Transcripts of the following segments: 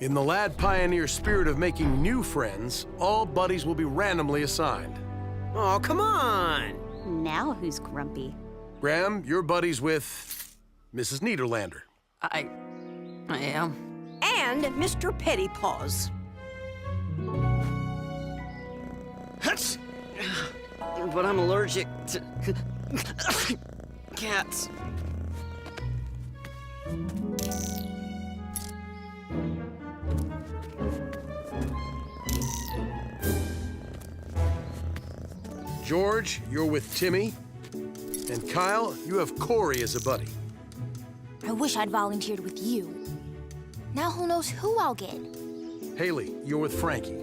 In the lad pioneer spirit of making new friends, all buddies will be randomly assigned. Oh, come on! Now who's grumpy? Graham, you're buddies with Mrs. Niederlander. I am. And Mr. Pettypaws. But I'm allergic to cats. George, you're with Timmy. And Kyle, you have Corey as a buddy. I wish I'd volunteered with you. Now who knows who I'll get? Haley, you're with Frankie.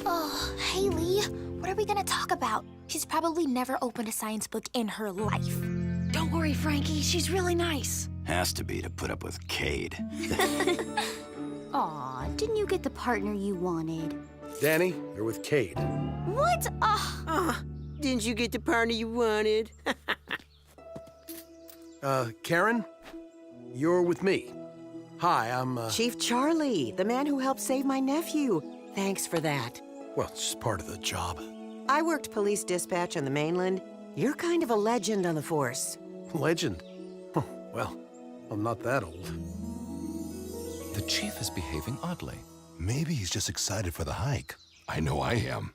Oh, Haley, what are we gonna talk about? She's probably never opened a science book in her life. Don't worry, Frankie. She's really nice. Has to be to put up with Cade. Aw, didn't you get the partner you wanted? Danny, you're with Cade. What? Didn't you get the partner you wanted? Karen, you're with me. Hi, I'm, Chief Charlie, the man who helped save my nephew. Thanks for that. well, it's just part of the job. I worked police dispatch on the mainland. You're kind of a legend on the force. Legend. Huh, well, I'm not that old. The chief is behaving oddly. Maybe he's just excited for the hike. I know I am.